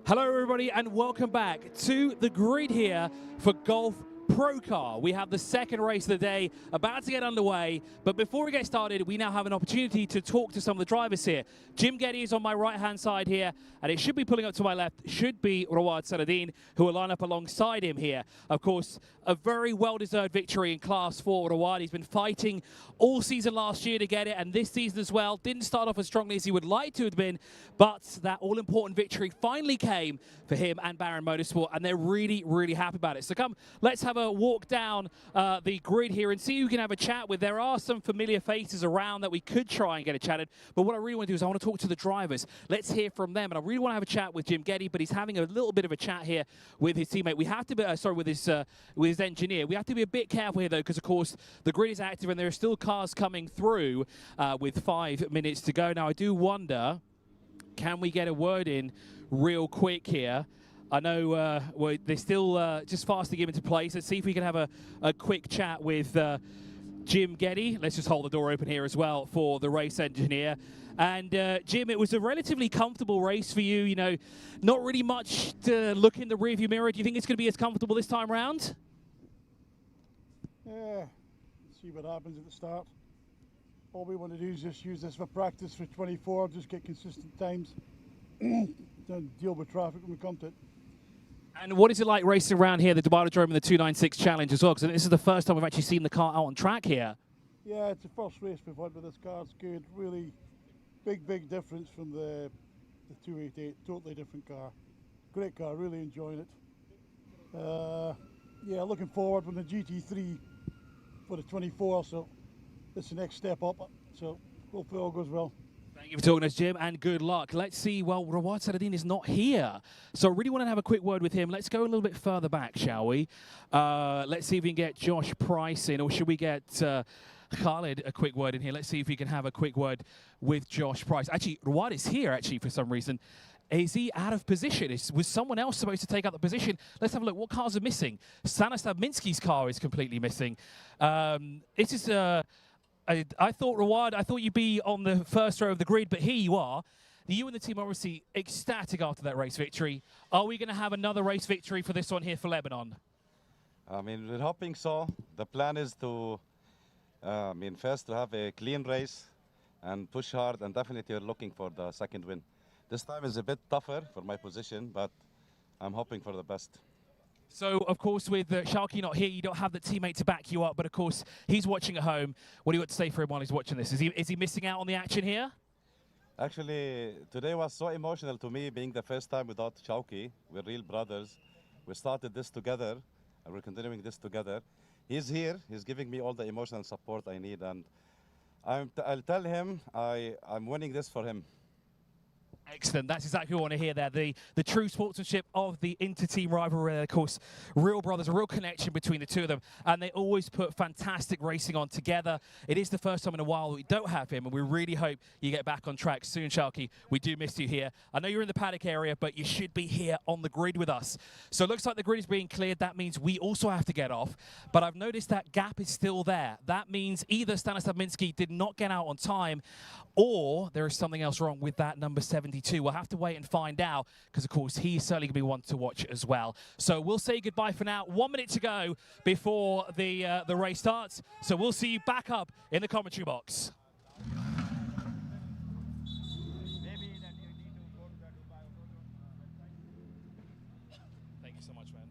Hello everybody and welcome back to the grid here for Golf ProCar. We have the second race of the day about to get underway, but before we get started, we now have an opportunity to talk to some of the drivers here. Jim Getty is on my right-hand side here, and it should be pulling up to my left, should be Saloon, who will line up alongside him here. Of course, a very well-deserved victory in Class 4 Rawad. He's been fighting all season last year to get it, and this season as well. Didn't start off as strongly as he would like to have been, but that all-important victory finally came for him and Baron Motorsport, and they're really, really happy about it. So come, let's have a walk down the grid here and see who we can have a chat with. There are some familiar faces around that we could try and get a chat, but what I really want to do is I want to talk to the drivers. Let's hear from them, and I really want to have a chat with Jim Getty, but he's having a little bit of a chat here with his teammate. We have to be, with his engineer. We have to be a bit careful here though, because of course the grid is active and there are still cars coming through with 5 minutes to go. Now I do wonder, can we get a word in real quick here? I know they're still just fast to give into place. Let's see if we can have a quick chat with Jim Getty. Let's just hold the door open here as well for the race engineer. And Jim, it was a relatively comfortable race for you. You know, not really much to look in the rearview mirror. Do you think it's going to be as comfortable this time round? Yeah, see what happens at the start. All we want to do is just use this for practice for 24, just get consistent times, then deal with traffic when we come to it. And what is it like racing around here, the Autodrome and the 296 Challenge as well? Because this is the first time we've actually seen the car out on track here. Yeah, it's the first race we've had with this car. It's good. Really big difference from the 288. Totally different car. Great car. Really enjoying it. Yeah, looking forward with the GT3 for the 24. So it's the next step up. So hopefully all goes well. Thank you for talking to us, Jim, and good luck. Let's see, well, Rawad Saloon is not here, so I really want to have a quick word with him. Let's go a little bit further back, shall we? Let's see if we can get Josh Price in, or should we get Khalid a quick word in here? Let's see if we can have a quick word with Josh Price. Actually, Rawad is here, actually, for some reason. Is he out of position? Was someone else supposed to take up the position? Let's have a look. What cars are missing? Stanislav Minsky's car is completely missing. It is... I thought, Rawad, I thought you'd be on the first row of the grid, but here you are. You and the team are obviously ecstatic after that race victory. Are we going to have another race victory for this one here for Lebanon? I mean, we're hoping so. The plan is to, first to have a clean race and push hard, and definitely we're looking for the second win. This time is a bit tougher for my position, but I'm hoping for the best. So, of course, with Shalky not here, you don't have the teammate to back you up, but of course, he's watching at home. What do you want to say for him while he's watching this? Is he missing out on the action here? Actually, today was so emotional to me, being the first time without Shalky. We're real brothers. We started this together, and we're continuing this together. He's here. He's giving me all the emotional support I need, and I'll tell him I'm winning this for him. Excellent. That's exactly what I want to hear there. The true sportsmanship of the inter-team rivalry. Of course, real brothers, a real connection between the two of them. And they always put fantastic racing on together. It is the first time in a while that we don't have him, and we really hope you get back on track soon, Shalky. We do miss you here. I know you're in the paddock area, but you should be here on the grid with us. So it looks like the grid is being cleared. That means we also have to get off. But I've noticed that gap is still there. That means either Stanislav Minsky did not get out on time, or there is something else wrong with that number 72. We'll have to wait and find out, because of course he's certainly going to be one to watch as well. So we'll say goodbye for now. 1 minute to go before the race starts. So we'll see you back up in the commentary box. Thank you so much, man.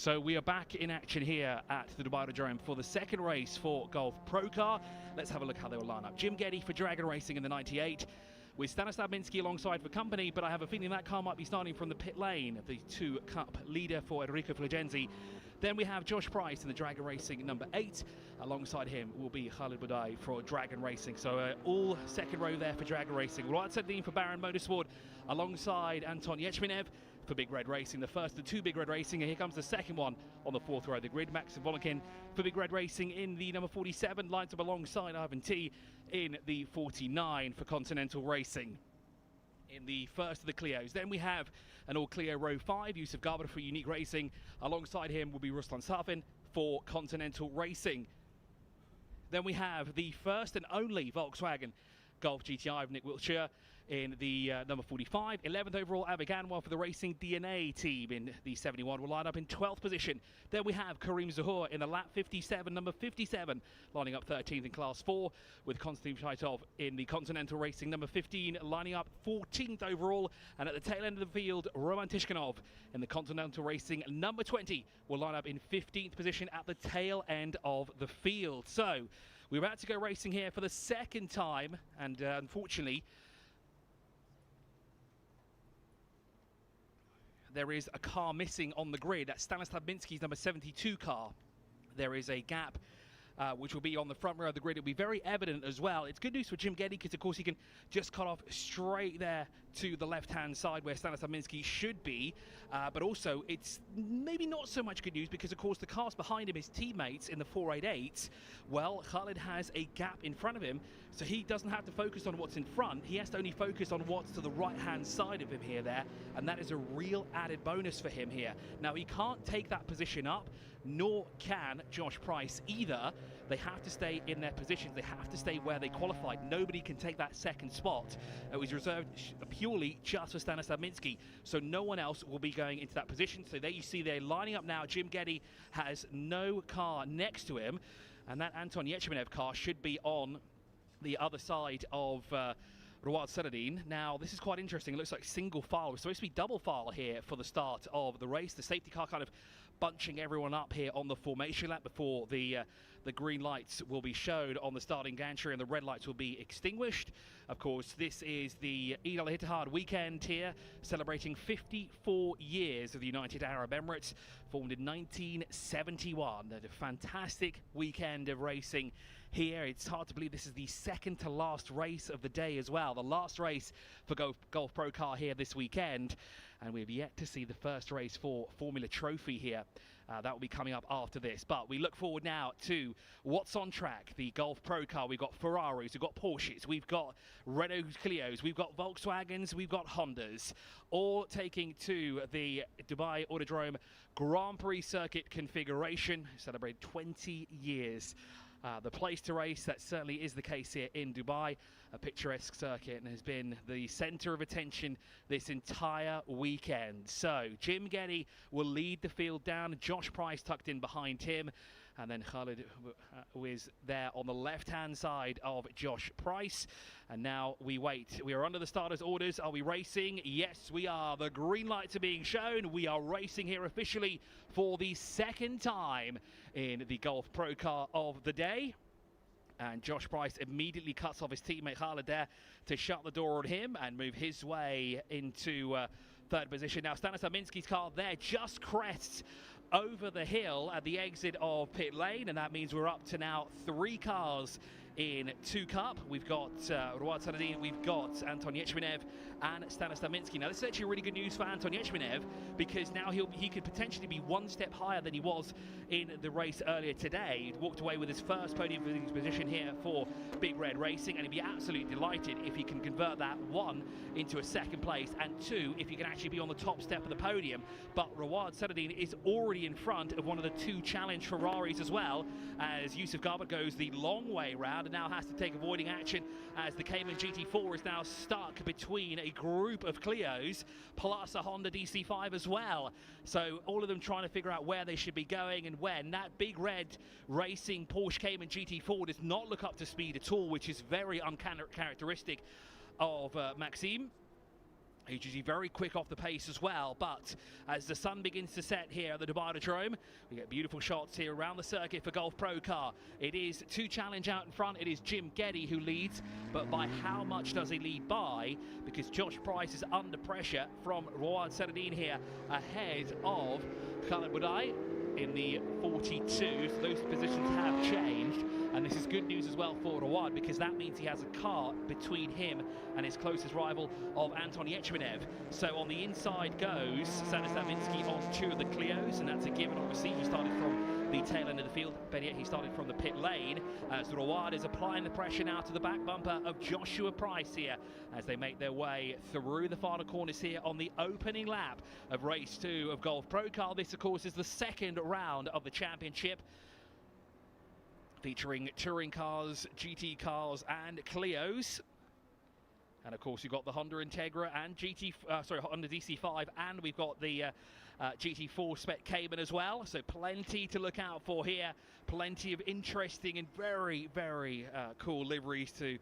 So we are back in action here at the Dubai Autodrome for the second race for Gulf ProCar. Let's have a look how they will line up. Jim Geddy for Dragon Racing in the 98, with Stanislav Minsky alongside for company, but I have a feeling that car might be starting from the pit lane, the 2 Cup leader for Enrico Fulgenzi. Then we have Josh Price in the Dragon Racing number 8. Alongside him will be Khalid Budai for Dragon Racing. So all second row there for Dragon Racing. Ruad Saddin for Baron Motorsport alongside Anton Yechminev for Big Red Racing. The first of 2 Big Red Racing, and here comes the second one on the 4th row of the grid. Max Volokin for Big Red Racing in the number 47, lines up alongside Ivan T in the 49 for Continental Racing in the first of the Clios. Then we have an all Clio row 5, Yusuf Garber for Unique Racing. Alongside him will be Ruslan Safin for Continental Racing. Then we have the first and only Volkswagen Golf GTI of Nick Wiltshire in the number 45. 11th overall, Avik Anwar for the Racing DNA team in the 71 will line up in 12th position. Then we have Karim Zuhur in the lap 57, number 57, lining up 13th in Class 4, with Konstantin Shaitov in the Continental Racing number 15, lining up 14th overall. And at the tail end of the field, Roman Tishkanov in the Continental Racing number 20 will line up in 15th position at the tail end of the field. So we're about to go racing here for the second time, and unfortunately, there is a car missing on the grid. That's Stanislav Minsky's number 72 car. There is a gap which will be on the front row of the grid. It'll be very evident as well. It's good news for Jim Geddy because, of course, he can just cut off straight there to the left-hand side where Stanislav Minsky should be. But also, it's maybe not so much good news because, of course, the cars behind him, his teammates in the 488s, well, Khalid has a gap in front of him, so he doesn't have to focus on what's in front. He has to only focus on what's to the right-hand side of him there, and that is a real added bonus for him here. Now, he can't take that position up, nor can Josh Price either. They have to stay in their positions. They have to stay where they qualified. Nobody can take that second spot. It was reserved purely just for Stanislav Minsky, so no one else will be going into that position. So there you see they're lining up now. Jim Geddy has no car next to him, and that Anton Yechminev car should be on the other side of Ruad Saradin. Now, this is quite interesting. It looks like single file. We're supposed to be double file here for the start of the race. The safety car kind of bunching everyone up here on the formation lap before the green lights will be shown on the starting gantry and the red lights will be extinguished. Of course, this is the Eid al-Ittihad weekend here, celebrating 54 years of the United Arab Emirates, formed in 1971. A fantastic weekend of racing here. It's hard to believe this is the second to last race of the day as well. The last race for Gulf ProCar here this weekend. And we've yet to see the first race for Formula Trophy here. That will be coming up after this. But we look forward now to what's on track. The Gulf ProCar. We've got Ferraris, we've got Porsches, we've got Renault Clios, we've got Volkswagens, we've got Hondas, all taking to the Dubai Autodrome Grand Prix circuit configuration. Celebrate 20 years. The place to race, that certainly is the case here in Dubai. A picturesque circuit and has been the center of attention this entire weekend. So Jim Geddy will lead the field down. Josh Price tucked in behind him. And then Khalid is there on the left-hand side of Josh Price. And now we wait. We are under the starters' orders. Are we racing? Yes, we are. The green lights are being shown. We are racing here officially for the second time in the Gulf ProCar of the day. And Josh Price immediately cuts off his teammate Khalid there to shut the door on him and move his way into third position. Now Stanislav Minsky's car there just crests over the hill at the exit of pit lane, and that means we're up to now 3 cars in 2 Cup. We've got Ruad Saradin, we've got Anton Yechminev and Stanislav Minsky. Now this is actually really good news for Anton Yechminev because now he could potentially be 1 step higher than he was in the race earlier today. He'd walked away with his first podium position here for Big Red Racing, and he'd be absolutely delighted if he can convert that 1 into a second place, and 2 if he can actually be on the top step of the podium. But Ruad Saradin is already in front of one of the 2 challenge Ferraris as well, as Yusuf Garber goes the long way round and now has to take avoiding action as the Cayman GT4 is now stuck between a group of Clios plus a Honda DC5 as well. So all of them trying to figure out where they should be going and when. That Big Red Racing Porsche Cayman GT4 does not look up to speed at all, which is very uncharacteristic of Maxime. He's usually very quick off the pace as well, but as the sun begins to set here at the Dubai Autodrome, we get beautiful shots here around the circuit for Gulf ProCar. It is 2 Challenge out in front. It is Jim Geddy who leads, but by how much does he lead by? Because Josh Price is under pressure from Rawad Saladin here, ahead of Khaled Budai in the 42. So those positions have changed, and this is good news as well for Rawad, because that means he has a car between him and his closest rival of Anton Yechmenev. So on the inside goes Stanislav Minsky on 2 of the Clios, and that's a given. Obviously he started from the tail end of the field, but yet he started from the pit lane, as Rawad is applying the pressure now to the back bumper of Joshua Price here as they make their way through the final corners here on the opening lap of race 2 of Gulf ProCar. This of course is the second round of the championship, featuring touring cars, GT cars and Clios. And of course you've got the Honda Integra and Honda DC5, and we've got the GT4 Spec Cayman as well. So plenty to look out for here. Plenty of interesting and very, very cool liveries to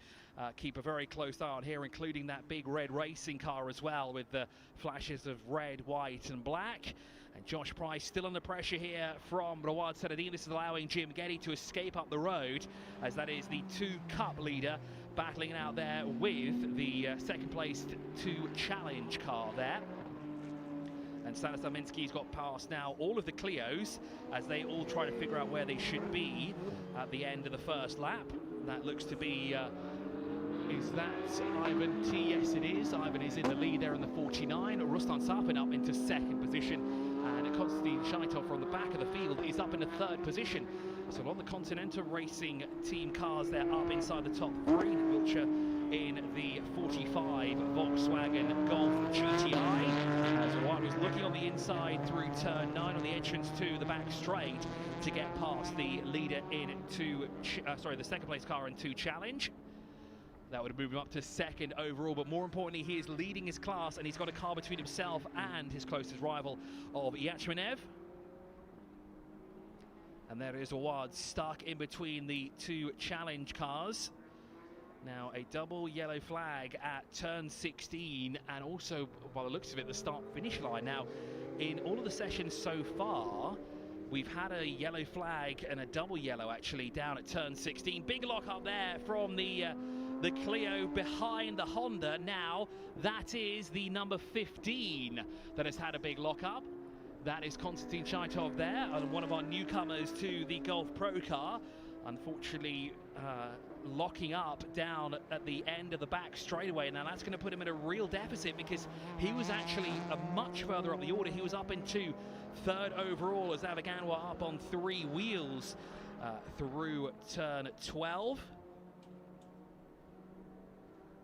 keep a very close eye on here, including that big red racing car as well, with the flashes of red, white and black. And Josh Price still under pressure here from Rawad Saladin. This is allowing Jim Geddy to escape up the road, as that is the 2 Cup leader battling out there with the second placed 2 Challenge car there. And Stanislav Minsky's got past now all of the Clios as they all try to figure out where they should be at the end of the first lap. That looks to be, is that Ivan T? Yes, it is. Ivan is in the lead there in the 49. Ruslan Safin up into 2nd position. And Konstantin Shaitov from the back of the field is up in the 3rd position. So a lot of the Continental Racing team cars there up inside the top 3. Wiltshire in the 45 Volkswagen Golf GTI. As Rawad was looking on the inside through turn 9 on the entrance to the back straight to get past the leader in the second place car in 2 Challenge. That would have moved him up to 2nd overall, but more importantly, he is leading his class, and he's got a car between himself and his closest rival of Yachmenev. And there is Rawad stuck in between the 2 Challenge cars. Now a double yellow flag at turn 16, and also, by the looks of it, the start-finish line. Now, in all of the sessions so far, we've had a yellow flag and a double yellow actually down at turn 16. Big lock up there from the Clio behind the Honda. Now that is the number 15 that has had a big lock up. That is Konstantin Shaitov there, and one of our newcomers to the Gulf ProCar. Unfortunately, locking up down at the end of the back straightaway. Now that's going to put him in a real deficit, because he was actually much further up the order. He was up into 3rd overall as Avaganwa up on 3 wheels through turn 12.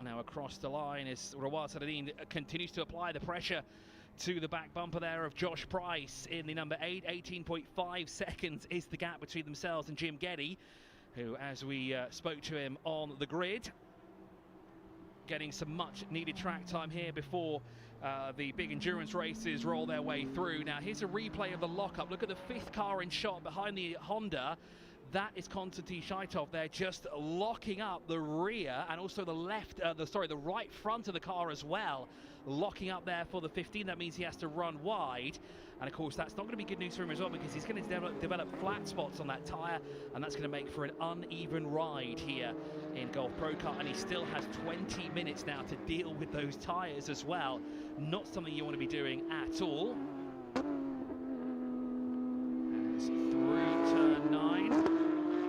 Now across the line is Rawad Saladin continues to apply the pressure to the back bumper there of Josh Price in the number 8. 18.5 seconds is the gap between themselves and Jim Geddy, who, as we spoke to him on the grid, getting some much needed track time here before the big endurance races roll their way through. Now here's a replay of the lockup. Look at the 5th car in shot behind the Honda. That is Konstantin Shaitov there, just locking up the rear and also the right front of the car as well, locking up there for the 15. That means he has to run wide, and of course that's not going to be good news for him as well, because he's going to develop flat spots on that tyre, and that's going to make for an uneven ride here in Gulf ProCar. And he still has 20 minutes now to deal with those tyres as well. Not something you want to be doing at all. As through turn 9.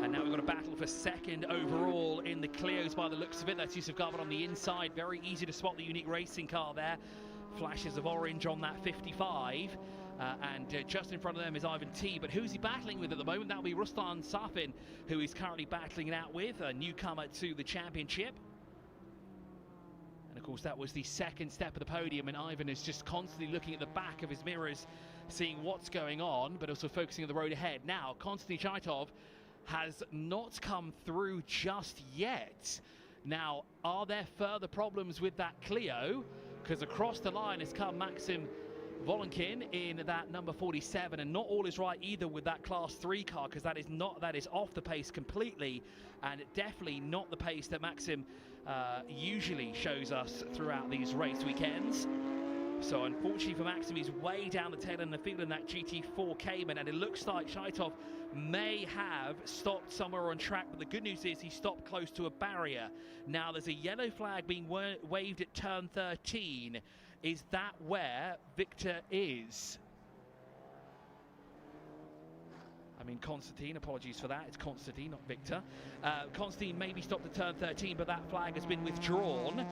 And now we've got a battle for 2nd overall in the Clios by the looks of it. That's Yusuf Garban on the inside. Very easy to spot the unique racing car there. Flashes of orange on that 55. And just in front of them is Ivan T. But who's he battling with at the moment? That'll be Ruslan Safin, who he's currently battling it out with, a newcomer to the championship. And of course that was the 2nd step of the podium, and Ivan is just constantly looking at the back of his mirrors, seeing what's going on, but also focusing on the road ahead. Now Konstantin Shaitov has not come through just yet. Now, are there further problems with that Clio? Because across the line has come Maxim Volenkin in that number 47, and not all is right either with that Class 3 car, because that is off the pace completely, and definitely not the pace that Maxim usually shows us throughout these race weekends. So unfortunately for Maxim, he's way down the tail end of the field in that GT4 Cayman, and it looks like Shaitov may have stopped somewhere on track, but the good news is he stopped close to a barrier. Now there's a yellow flag being waved at turn 13. Is that where Victor is? I mean, Constantine, apologies for that. It's Constantine, not Victor. Constantine maybe stopped at turn 13, but that flag has been withdrawn.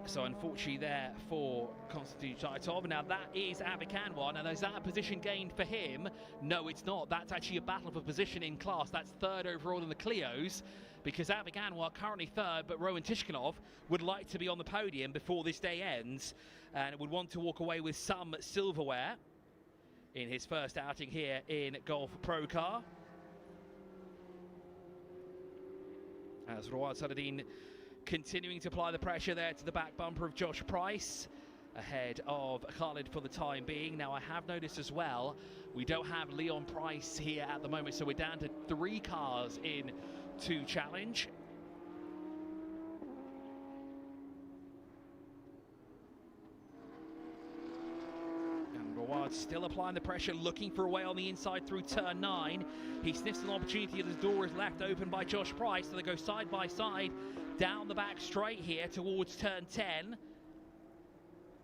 So unfortunately there for Konstantin Shaitov. Now that is Avik Anwar. Now is that a position gained for him? No, it's not. That's actually a battle for position in class. That's third overall in the Clios, because Avik Anwar currently third, but Rowan Tishkinov would like to be on the podium before this day ends and would want to walk away with some silverware in his first outing here in Golf ProCar. As Rawad Saladin continuing to apply the pressure there to the back bumper of Josh Price, ahead of Khalid for the time being. Now I have noticed as well, we don't have Leon Price here at the moment, so we're down to 3 cars in 2 challenge. And Rawad still applying the pressure, looking for a way on the inside through turn 9. He sniffs an opportunity as the door is left open by Josh Price, so they go side by side down the back straight here towards turn 10.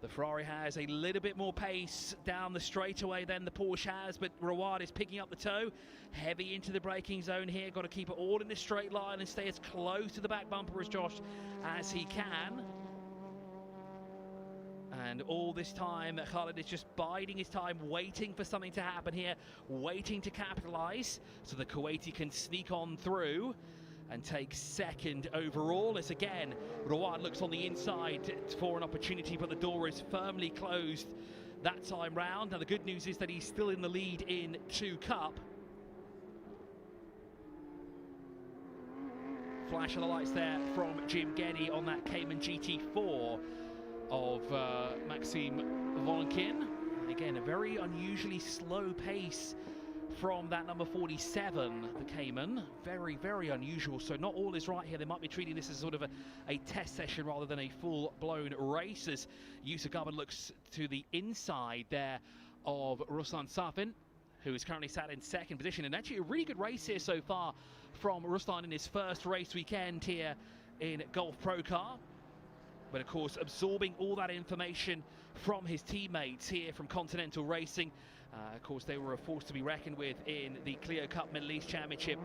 The Ferrari has a little bit more pace down the straightaway than the Porsche has, but Rawad is picking up the toe. Heavy into the braking zone here. Got to keep it all in the straight line and stay as close to the back bumper as Josh as he can. And all this time, Khalid is just biding his time, waiting for something to happen here, waiting to capitalize so the Kuwaiti can sneak on through and take second overall. As again, Rawad looks on the inside for an opportunity, but the door is firmly closed that time round. Now the good news is that he's still in the lead in 2 Cup. Flash of the lights there from Jim Geddy on that Cayman GT4 of Maxim Volenkin. Again, a very unusually slow pace from that number 47, the Cayman. Very, very unusual. So not all is right here. They might be treating this as sort of a test session rather than a full-blown race, as Yusuf Garban looks to the inside there of Ruslan Safin, who is currently sat in second position. And actually a really good race here so far from Ruslan in his first race weekend here in Golf ProCar. But of course, absorbing all that information from his teammates here from Continental Racing. Of course, they were a force to be reckoned with in the Clio Cup Middle East Championship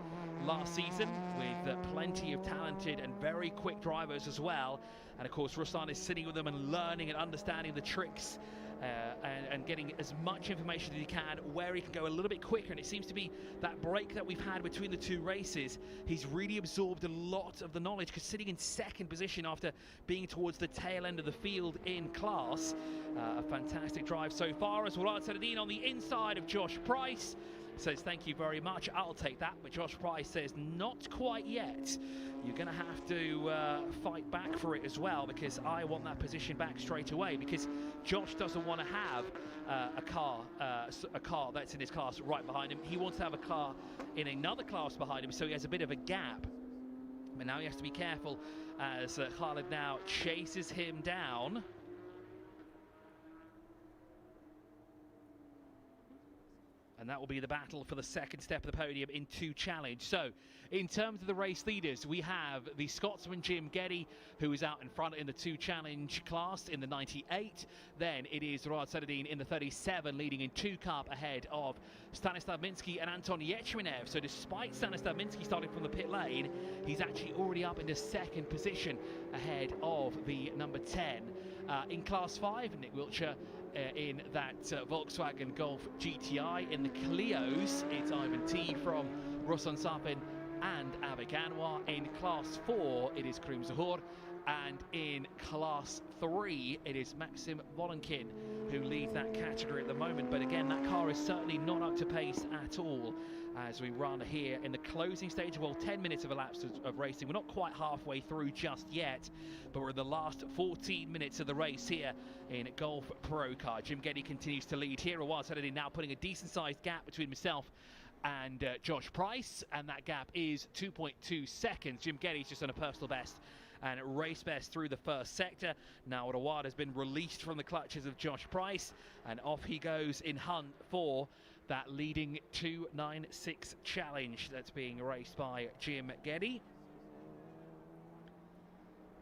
last season, with plenty of talented and very quick drivers as well. And of course, Ruslan is sitting with them and learning and understanding the tricks and getting as much information as he can, where he can go a little bit quicker. And it seems to be that break that we've had between the 2 races, he's really absorbed a lot of the knowledge, because sitting in second position after being towards the tail end of the field in class. A fantastic drive so far, as Rawad Saladin on the inside of Josh Price says thank you very much, I'll take that. But Josh Price says not quite yet. You're going to have to fight back for it as well, because I want that position back straight away, because Josh doesn't want to have a car that's in his class right behind him. He wants to have a car in another class behind him, so he has a bit of a gap. But now he has to be careful as Khalid now chases him down. And that will be the battle for the second step of the podium in 2 challenge. So, in terms of the race leaders, we have the Scotsman Jim Geddy, who is out in front in the 2 challenge class in the 98. Then it is Rawad Saladin in the 37, leading in 2 Cup ahead of Stanislav Minsky and Anton Yechminev. So despite Stanislav Minsky starting from the pit lane, he's actually already up into second position ahead of the number 10. In class 5, Nick Wiltshire in that Volkswagen Golf GTI. In the Clios, it's Ivan T from Ruslan Safin and Avik Anwar. In class 4, it is Karim Zahor. And in class 3, it is Maxim Volenkin who leads that category at the moment. But again, that car is certainly not up to pace at all as we run here in the closing stage. Well, 10 minutes of elapsed of racing. We're not quite halfway through just yet, but we're in the last 14 minutes of the race here in Golf ProCar. Jim Geddy continues to lead here. Rawad Saladin now putting a decent-sized gap between himself and Josh Price, and that gap is 2.2 seconds. Jim Geddy's just on a personal best and race best through the first sector. Now Rawad has been released from the clutches of Josh Price, and off he goes in hunt for that leading 296 challenge that's being raced by Jim Geddy.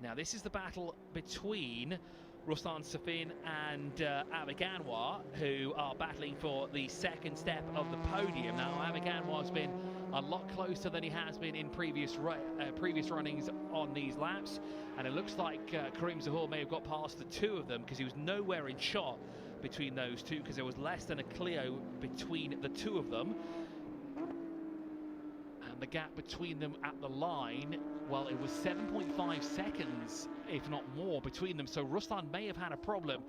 Now this is the battle between Ruslan Safin and Avik Anwar, who are battling for the second step of the podium. Now Avik Anwar's been a lot closer than he has been in previous runnings on these laps, and it looks like Karim Zahor may have got past the two of them, because he was nowhere in shot between those two, because there was less than a Clio between the two of them. And the gap between them at the line, well, it was 7.5 seconds, if not more, between them. So Ruslan may have had a problem.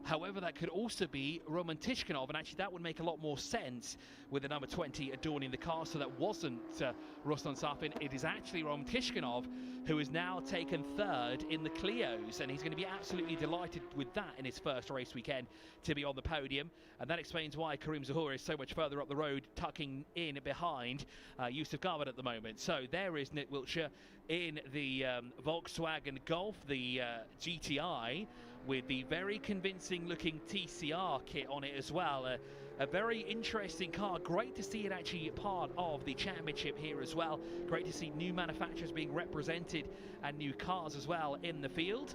However, that could also be Roman Tishkinov, and actually that would make a lot more sense with the number 20 adorning the car. So that wasn't Ruslan Safin. It is actually Roman Tishkinov, who has now taken third in the Clios, and he's going to be absolutely delighted with that in his first race weekend to be on the podium. And that explains why Karim Zahor is so much further up the road, tucking in behind Yusuf Garvin at the moment. So there is Nick Wiltshire in the Volkswagen Golf, the GTI, with the very convincing looking TCR kit on it as well. A very interesting car. Great to see it actually part of the championship here as well. Great to see new manufacturers being represented and new cars as well in the field.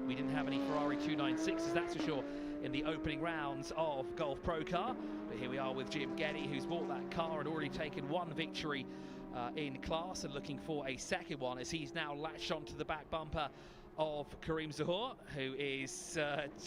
We didn't have any Ferrari 296s, that's for sure, in the opening rounds of Golf ProCar. But here we are with Jim Geddy, who's bought that car and already taken one victory in class, and looking for a second one as he's now latched onto the back bumper of Karim Zahor, who is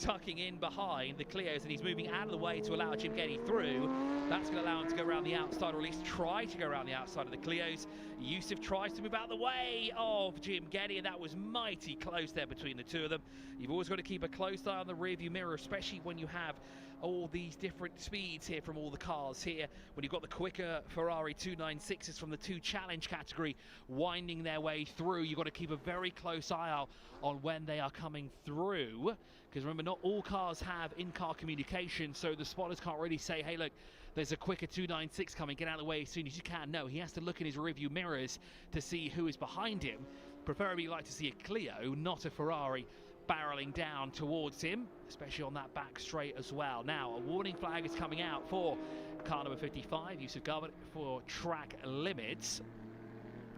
tucking in behind the Clios, and he's moving out of the way to allow Jim Geddy through. That's going to allow him to go around the outside, or at least try to go around the outside of the Clios. Yusuf tries to move out of the way of Jim Geddy, and that was mighty close there between the two of them. You've always got to keep a close eye on the rearview mirror, especially when you have all these different speeds here from all the cars here. When you've got the quicker Ferrari 296s from the 2 challenge category winding their way through, you've got to keep a very close eye out on when they are coming through, because remember, not all cars have in-car communication, so the spotters can't really say, hey look, there's a quicker 296 coming, get out of the way as soon as you can. No, he has to look in his rearview mirrors to see who is behind him. Preferably you'd like to see a Clio, not a Ferrari, barreling down towards him, especially on that back straight as well. Now a warning flag is coming out for car number 55, Yusuf Garvin, for track limits,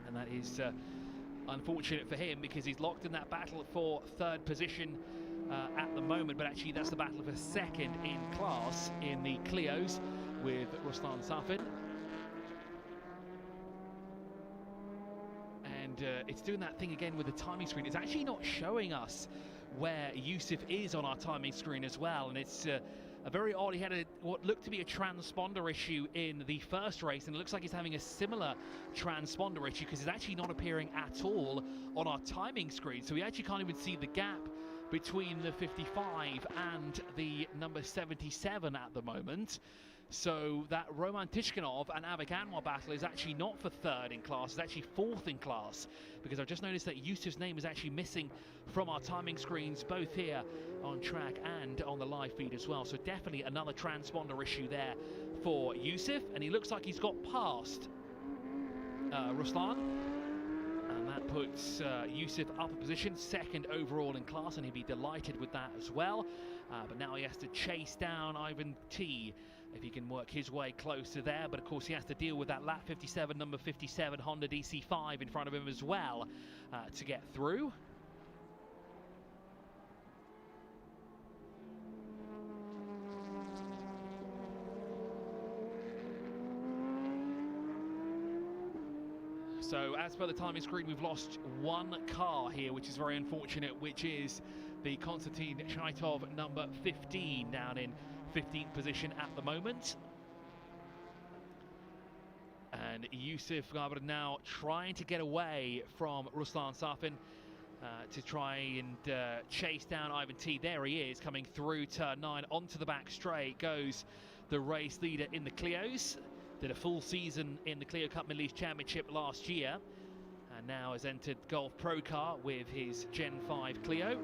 and that is unfortunate for him, because he's locked in that battle for third position at the moment. But actually that's the battle for second in class in the Clios with Ruslan Safin. And it's doing that thing again with the timing screen. It's actually not showing us where Yusuf is on our timing screen as well, and it's a very odd. He had what looked to be a transponder issue in the first race, and it looks like he's having a similar transponder issue, because it's actually not appearing at all on our timing screen. So we actually can't even see the gap between the 55 and the number 77 at the moment. So that Roman Tishkinov and Avik Anwar battle is actually not for third in class, it's actually fourth in class, because I've just noticed that Yusuf's name is actually missing from our timing screens, both here on track and on the live feed as well. So definitely another transponder issue there for Yusuf, and he looks like he's got past Ruslan, and that puts Yusuf up a position, second overall in class, and he'd be delighted with that as well. But now he has to chase down Ivan T if he can work his way closer there. But of course he has to deal with that lap 57, number 57 Honda DC5 in front of him as well to get through. So as per the timing screen, we've lost one car here, which is very unfortunate, which is the Konstantin Shaitov number 15, down in 15th position at the moment. And Yusuf Garvin now trying to get away from Ruslan Safin to try and chase down Ivan T. There he is, coming through turn 9 onto the back straight goes the race leader in the Clios. Did a full season in the Clio Cup Middle East Championship last year, and now has entered Golf ProCar with his Gen 5 Clio.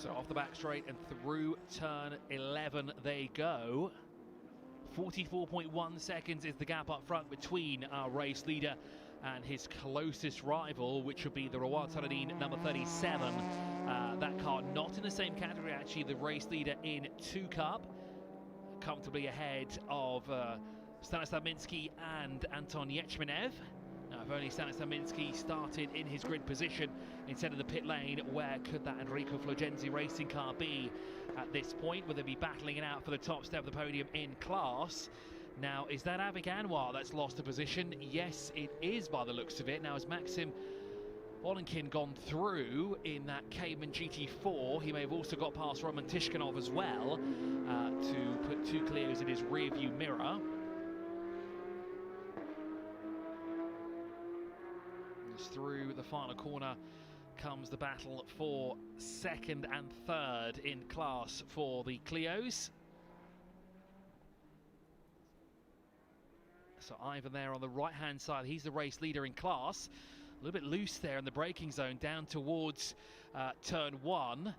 So off the back straight and through turn 11 they go. 44.1 seconds is the gap up front between our race leader and his closest rival, which would be the Rawad Saladin number 37. That car not in the same category, actually, the race leader in 2 Cup, comfortably ahead of Stanislav Minsky and Anton Yechmenev. Now, if only Stanislav Minsky started in his grid position instead of the pit lane, where could that Enrico Flogenzi racing car be at this point? Will they be battling it out for the top step of the podium in class? Now, is that Avik Anwar that's lost a position? Yes, it is by the looks of it. Now, has Maxim Olenkin gone through in that Cayman GT4? He may have also got past Roman Tishkanov as well to put 2 Clios in his rear view mirror. Through the final corner comes the battle for 2nd and 3rd in class for the Clios. So Ivan there on the right-hand side, he's the race leader in class. A little bit loose there in the braking zone down towards turn 1.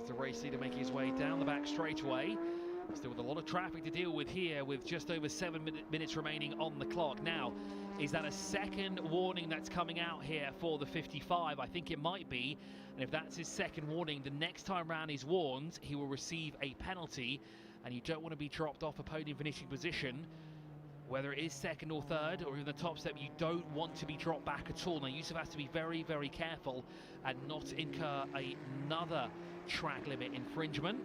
As the race leader making his way down the back straightaway. Still with a lot of traffic to deal with here, with just over 7 minutes remaining on the clock. Now, is that a second warning that's coming out here for the 55? I think it might be. And if that's his second warning, the next time round he's warned, he will receive a penalty. And you don't want to be dropped off a podium finishing position. Whether it is 2nd or 3rd or in the top step, you don't want to be dropped back at all. Now, Yusuf has to be very, very careful and not incur another track limit infringement.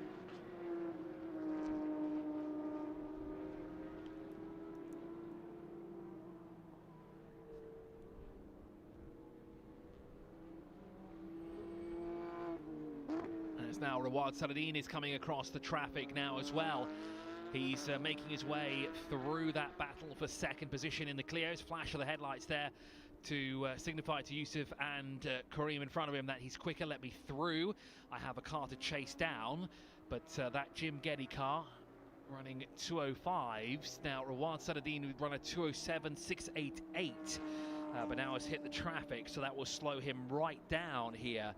Now Rawad Saladin is coming across the traffic now as well. He's making his way through that battle for 2nd position in the Clios. Flash of the headlights there to signify to Yusuf and Kareem in front of him that he's quicker, let me through. I have a car to chase down, but that Jim Geddy car running 205s. Now Rawad Saladin would run a 207.688, but now has hit the traffic, so that will slow him right down here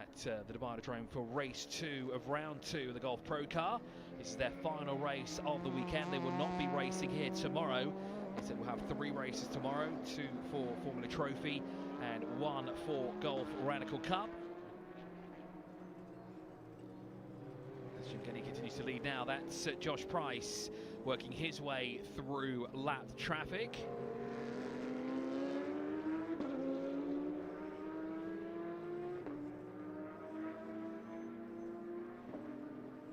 at the Dubai Autodrome for race 2 of round 2 of the Gulf ProCar. This is their final race of the weekend. They will not be racing here tomorrow. Instead, we'll have 3 races tomorrow, 2 for Formula Trophy and 1 for Gulf Radical Cup. As Jim Kenny continues to lead now, that's Josh Price working his way through lapped traffic.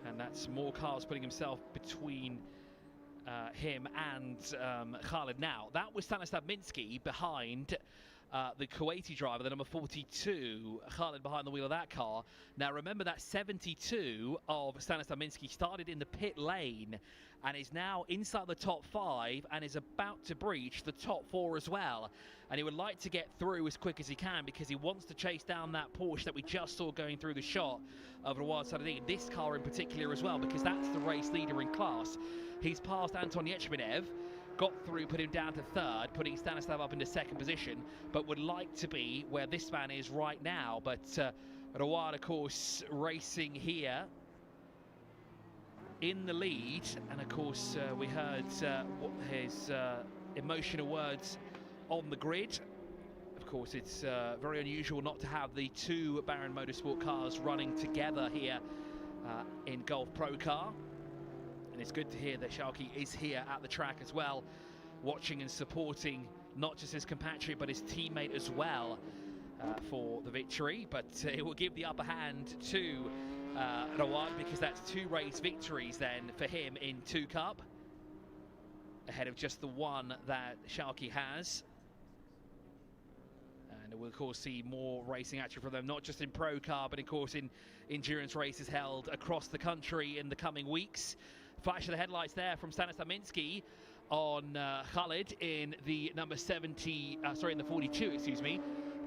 And that's more cars putting himself between him and Khalid now. That was Stanislav Minsky behind the Kuwaiti driver, the number 42, Khalid behind the wheel of that car. Now remember that 72 of Stanislav Minsky started in the pit lane and is now inside the top 5 and is about to breach the top 4 as well. And he would like to get through as quick as he can because he wants to chase down that Porsche that we just saw going through the shot of Rawad Saladin. This car in particular as well, because that's the race leader in class. He's passed Anton Yechmenev, got through, put him down to 3rd, putting Stanislav up into 2nd position, but would like to be where this man is right now. But Rawad, of course, racing here in the lead. And of course, we heard his emotional words on the grid. Of course, it's very unusual not to have the 2 Baron Motorsport cars running together here in Gulf ProCar. And it's good to hear that Shalky is here at the track as well, watching and supporting not just his compatriot but his teammate as well for the victory. But it will give the upper hand to Rawad, because that's 2 race victories then for him in 2 Cup, ahead of just the 1 that Shalky has. And we'll of course see more racing action from them, not just in ProCar but of course in endurance races held across the country in the coming weeks. Flash of the headlights there from Stanislav Minsky on Khalid in the number 70, in the 42, excuse me.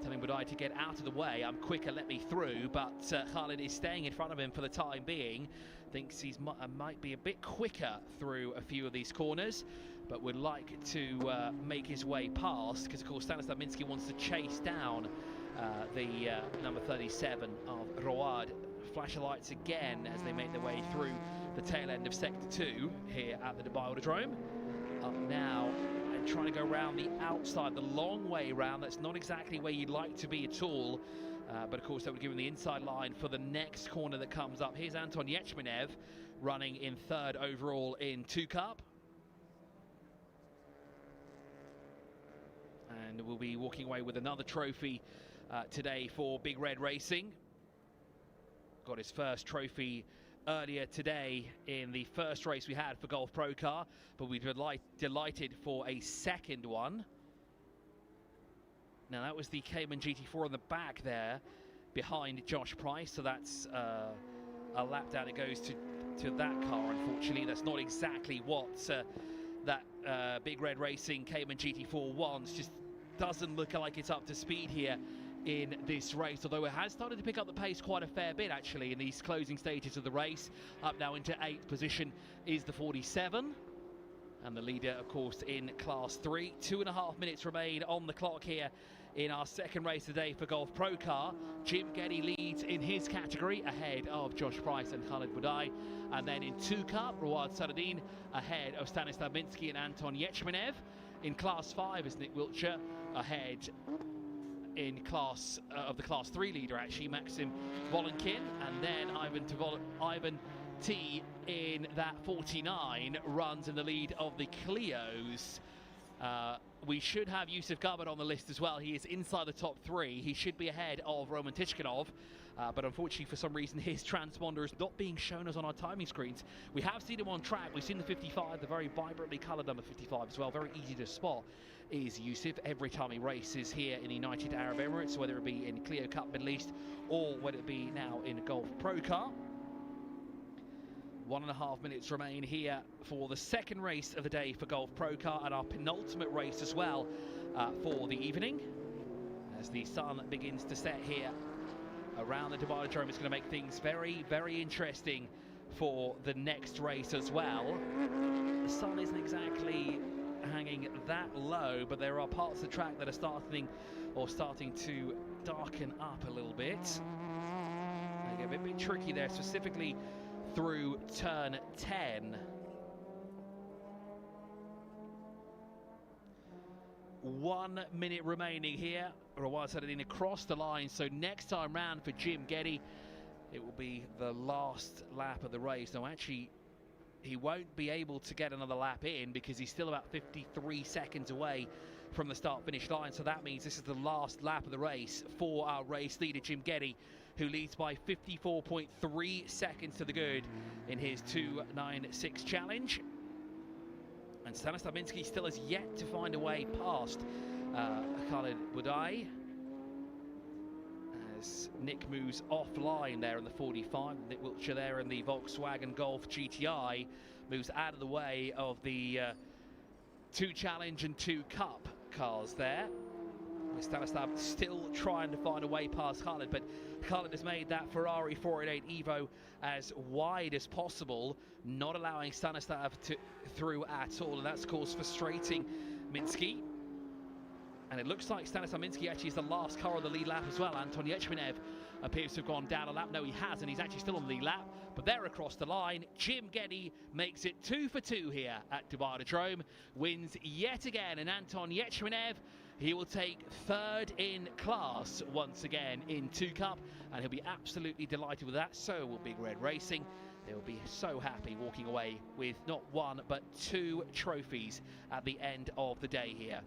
telling Budai to get out of the way. I'm quicker, let me through, but Khalid is staying in front of him for the time being. Thinks he's might be a bit quicker through a few of these corners, but would like to make his way past, because of course Stanislav Miński wants to chase down the number 37 of Road. Flasher lights again as they make their way through the tail end of Sector 2 here at the Dubai Autodrome. Up now and trying to go around the outside, the long way around. That's not exactly where you'd like to be at all. But of course that would give him the inside line for the next corner that comes up. Here's Anton Yechmenev running in third overall in 2 Cup. And we'll be walking away with another trophy today for Big Red Racing. Got his first trophy earlier today in the first race we had for Gulf ProCar, but we were delighted for a second one. Now that was the Cayman GT4 in the back there behind Josh Price, so that's a lap down. It goes to that car. Unfortunately, that's not exactly what that Big Red Racing Cayman GT4 wants. Just doesn't look like it's up to speed here in this race, although it has started to pick up the pace quite a fair bit actually in these closing stages of the race. Up now into 8th position is the 47. And the leader, of course, in Class 3. 2.5 minutes remain on the clock here in our second race today for Gulf ProCar. Jim Geddy leads in his category ahead of Josh Price and Khalid Budai. And then in 2 Cup, Rawad Saladin ahead of Stanislav Miński and Anton Yechmenev. In Class 5 is Nick Wiltshire ahead in class of the Class 3 leader, actually, Maxim Volenkin. And then Ivan T in that 49 runs in the lead of the Clios. We should have Yusuf Gabad on the list as well. He is inside the top 3. He should be ahead of Roman Tichkinov, but unfortunately for some reason his transponder is not being shown us on our timing screens. We have seen him on track. We've seen the 55, the very vibrantly coloured number 55 as well. Very easy to spot is Yusuf every time he races here in the United Arab Emirates, whether it be in Clio Cup Middle East or whether it be now in Gulf ProCar. 1.5 minutes remain here for the second race of the day for Gulf ProCar, and our penultimate race as well for the evening. As the sun begins to set here around the Dubai Autodrome, it's going to make things very, very interesting for the next race as well. The sun isn't exactly hanging that low, but there are parts of the track that are starting to darken up a little bit. They get a bit tricky there, specifically through turn 10. 1 minute remaining here. Rawad Saladin across the line, so next time round for Jim Geddy, it will be the last lap of the race. Now actually, he won't be able to get another lap in because he's still about 53 seconds away from the start-finish line, so that means this is the last lap of the race for our race leader, Jim Geddy, who leads by 54.3 seconds to the good in his 2.96 challenge. And Stanislav Miński still has yet to find a way past Khalid Budai, as Nick moves offline there in the 45. Nick Wiltshire there in the Volkswagen Golf GTI moves out of the way of the 2 Challenge and 2 Cup cars there. Stanislav still trying to find a way past Khalid, but Khalid has made that Ferrari 488 Evo as wide as possible, not allowing Stanislav through at all, and that's, of course, frustrating Miński. And it looks like Stanislav Miński actually is the last car on the lead lap as well. Anton Yechmenev appears to have gone down a lap. No, he hasn't. He's actually still on the lead lap, but they're across the line. Jim Geddy makes it 2 for 2 here at Dubai Autodrome, wins yet again, and Anton Yechmenev, he will take 3rd in class once again in 2 Cup, and he'll be absolutely delighted with that. So will Big Red Racing. They'll be so happy walking away with not 1 but 2 trophies at the end of the day here.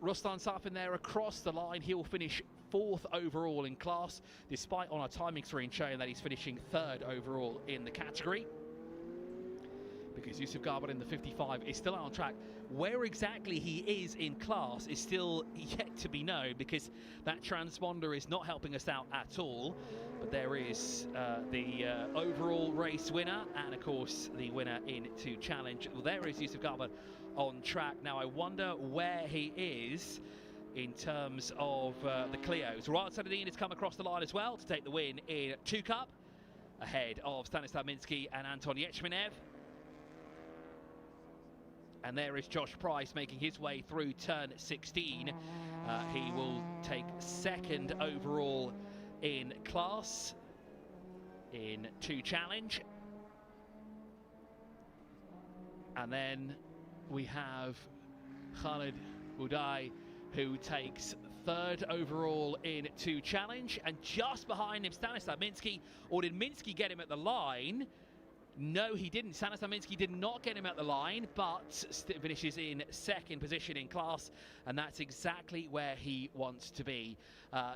Ruslan Safin there across the line. He will finish 4th overall in class, despite on our timing screen showing that he's finishing 3rd overall in the category. Because Yusuf Gabad in the 55 is still out on track. Where exactly he is in class is still yet to be known, because that transponder is not helping us out at all. But there is the overall race winner, and of course the winner in 2 Challenge. Well, there is Yusuf Gabad on track. Now I wonder where he is. in terms of the Clios. Ryan Saladin has come across the line as well to take the win in 2 Cup, ahead of Stanislav Minsky and Anton Yechmenev. And there is Josh Price making his way through turn 16. He will take 2nd overall in class in 2 Challenge. And then we have Khalid Budai, who takes 3rd overall in 2 Challenge, and just behind him Stanislav Minsky. Or did Minsky get him at the line? No, he didn't. Stanislav Minsky did not get him at the line, but finishes in 2nd position in class, and that's exactly where he wants to be.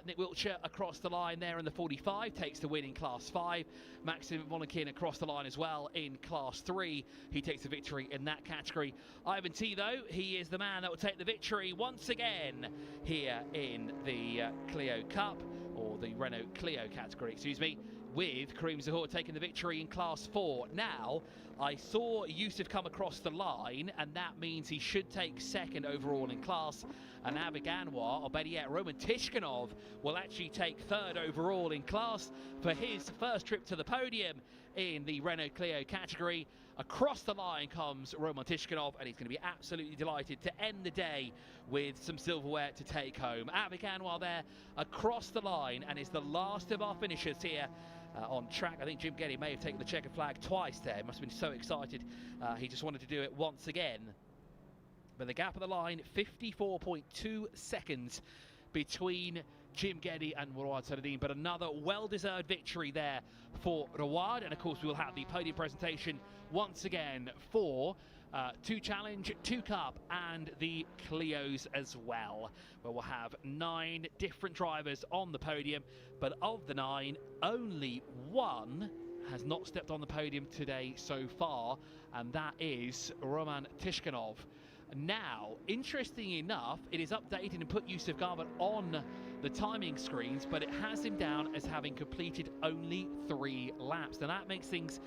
Nick Wiltshire across the line there in the 45, takes the win in Class 5. Maxim Volokin across the line as well in Class 3. He takes the victory in that category. Ivan T, though, he is the man that will take the victory once again here in the Clio Cup, or the Renault Clio category, excuse me, with Karim Zahor taking the victory in Class 4. Now, I saw Yusuf come across the line, and that means he should take 2nd overall in class. And Avik Anwar, or better yet, Roman Tishkanov, will actually take 3rd overall in class for his first trip to the podium in the Renault Clio category. Across the line comes Roman Tishkanov, and he's going to be absolutely delighted to end the day with some silverware to take home. Avik Anwar there across the line, and is the last of our finishers here on track. I think Jim Geddy may have taken the checkered flag twice there. He must have been so excited. He just wanted to do it once again. But the gap of the line, 54.2 seconds between Jim Geddy and Rawad Saladin. But another well-deserved victory there for Rawad. And of course, we will have the podium presentation once again for 2 Challenge, 2 Cup, and the Clios as well, where we'll have 9 different drivers on the podium. But of the 9, only 1 has not stepped on the podium today so far, and that is Roman Tishkanov. Now, interesting enough, it is updated and put Yusuf Garbutt on the timing screens, but it has him down as having completed only 3 laps. Now that makes things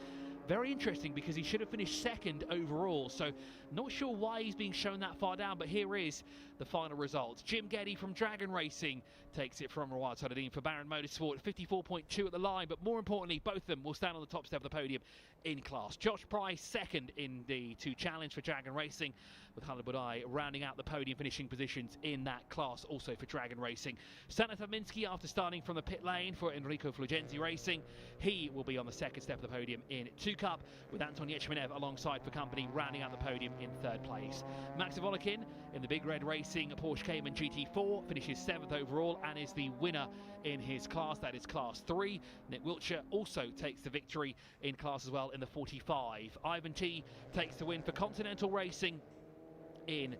very interesting, because he should have finished 2nd overall, so not sure why he's being shown that far down, but here is the final results. Jim Geddy from Dragon Racing takes it from Rawad Saladin for Baron Motorsport, 54.2 at the line, but more importantly, both of them will stand on the top step of the podium in class. Josh Price 2nd in the 2 Challenge for Dragon Racing, with Khalid Budai rounding out the podium finishing positions in that class also for Dragon Racing. Stanislav Minsky, after starting from the pit lane for Enrico Fulgenzi Racing, he will be on the 2nd step of the podium in 2 Cup, with Anton Yechmenev alongside for company rounding out the podium in 3rd place. Maxim Volokin in the Big Red Racing Porsche Cayman GT4 finishes 7th overall and is the winner in his class, that is Class 3. Nick Wiltshire also takes the victory in class as well in the 45. Ivan T takes the win for Continental Racing in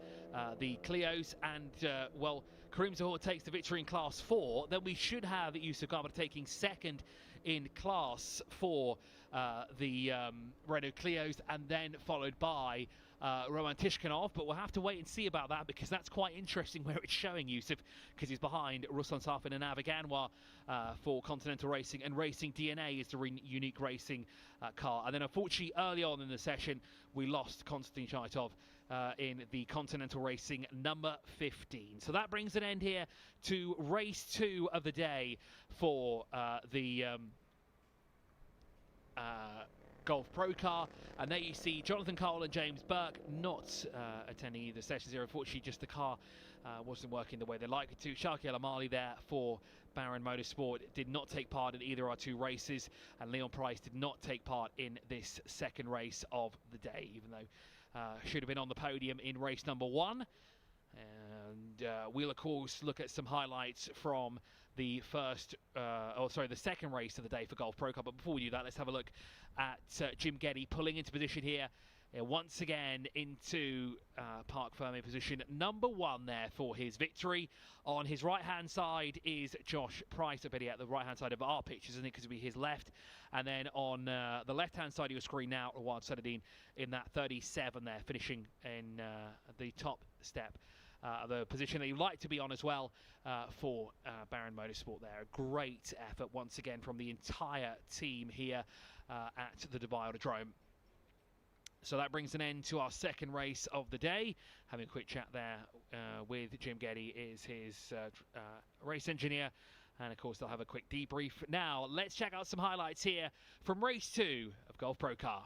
the Clios, and well, Karim Zahor takes the victory in Class 4. Then we should have Yusuf Garbutt taking 2nd in Class 4 the Renault Clios, and then followed by Roman Tishkanov, but we'll have to wait and see about that, because that's quite interesting where it's showing Yusuf, because he's behind Ruslan Safin and Avik Anwar for Continental Racing, and Racing DNA is the unique racing car. And then unfortunately early on in the session we lost Konstantin Shaitov in the Continental Racing number 15. So that brings an end here to race 2 of the day for the Golf ProCar, and there you see Jonathan Cole and James Burke not attending either sessions here. Unfortunately, just the car wasn't working the way they liked it to. Sharky El Amali there for Baron Motorsport did not take part in either of our 2 races, and Leon Price did not take part in this 2nd race of the day, even though should have been on the podium in race number 1. And we'll of course look at some highlights from the the 2nd race of the day for Golf ProCar. But before we do that, let's have a look at Jim Geddy pulling into position here. Once again into park firming position number 1 there for his victory. On his right-hand side is Josh Price, or better yet, the right-hand side of our pictures, isn't it, because it'll be his left. And then on the left-hand side of your screen now, Rawad Saladin in that 37 there, finishing in the top step. The position that you'd like to be on as well for Baron Motorsport there. A great effort once again from the entire team here at the Dubai Autodrome. So that brings an end to our second race of the day. Having a quick chat there with Jim Geddy, is his race engineer. And of course, they'll have a quick debrief. Now, let's check out some highlights here from race 2 of Gulf Pro Car.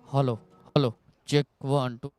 Hello, hello. Check 1, 2.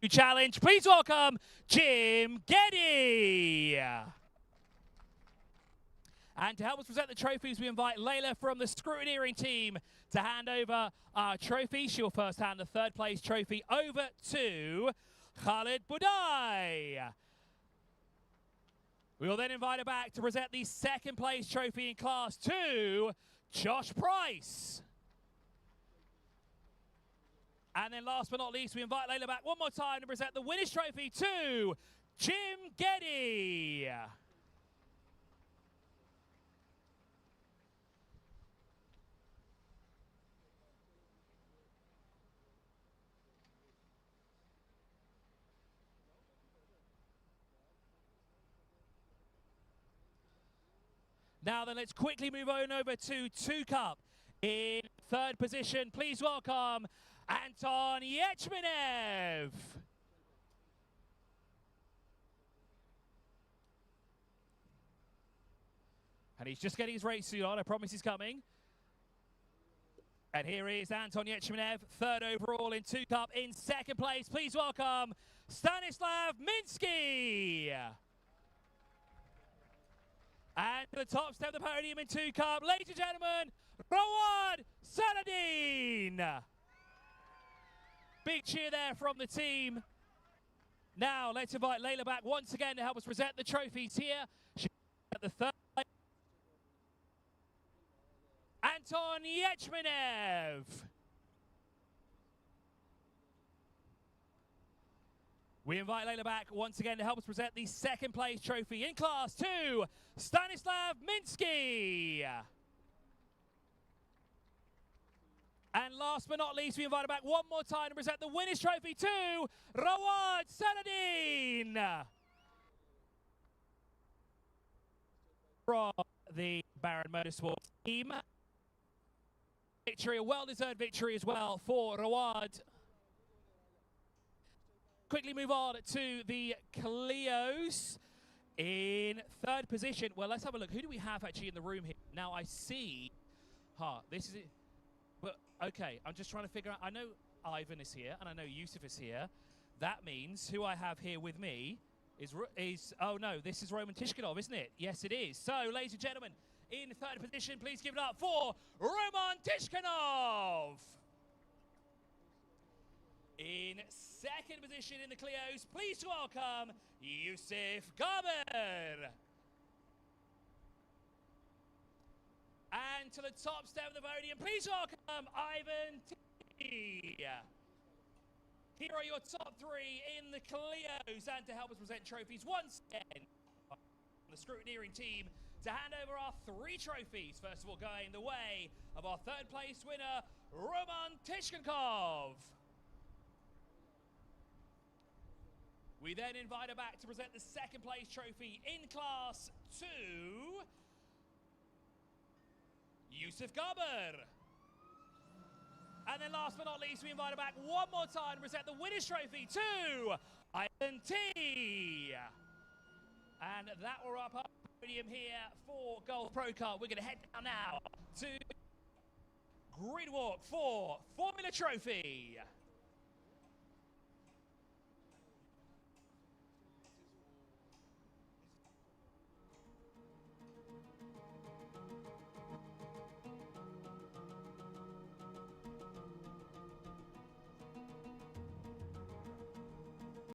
challenge. Please welcome Jim Geddy. And to help us present the trophies, we invite Layla from the scrutineering team to hand over our trophy. She'll first hand the third place trophy over to Khalid Budai. We will then invite her back to present the second place trophy in Class 2, Josh Price. And then last but not least, we invite Layla back one more time to present the winner's trophy to Jim Geddy. Now then, let's quickly move on over to 2 Cup. In third position, please welcome Anton Yechmenev. And he's just getting his race suit on. I promise he's coming. And here is Anton Yechmenev, third overall in 2 Cup. In second place, please welcome Stanislav Minsky. And to the top step of the podium in 2 Cup, ladies and gentlemen, Rawad Saladin. Big cheer there from the team. Now let's invite Layla back once again to help us present the trophies here. She's at the third place. Anton Yechmenev. We invite Layla back once again to help us present the second place trophy in Class 2, Stanislav Minsky. And last but not least, we invite her back one more time to present the winner's trophy to Rawad Saladin. From the Baron Motorsports team. Victory, a well-deserved victory as well for Rawad. Quickly move on to the Clios in third position. Well, let's have a look. Who do we have actually in the room here? Now I see, this is it. But okay, I'm just trying to figure out. I know Ivan is here and I know Yusuf is here. That means who I have here with me is oh no, this is Roman Tishkinov, isn't it? Yes, it is. So, ladies and gentlemen, in third position, please give it up for Roman Tishkinov. In second position in the Clios, please welcome Yusuf Gaber. And to the top step of the podium, please welcome Ivan T. Here are your top 3 in the Clios. And to help us present trophies once again, the scrutineering team to hand over our 3 trophies. First of all, going the way of our third place winner, Roman Tishkinkov. We then invite her back to present the second place trophy in Class 2, Yusuf Gaber. And then last but not least, we invite her back one more time to present the winner's trophy to Ivan T. And that will wrap up the podium here for Gulf ProCar. We're going to head down now to Grid Walk for Formula Trophy.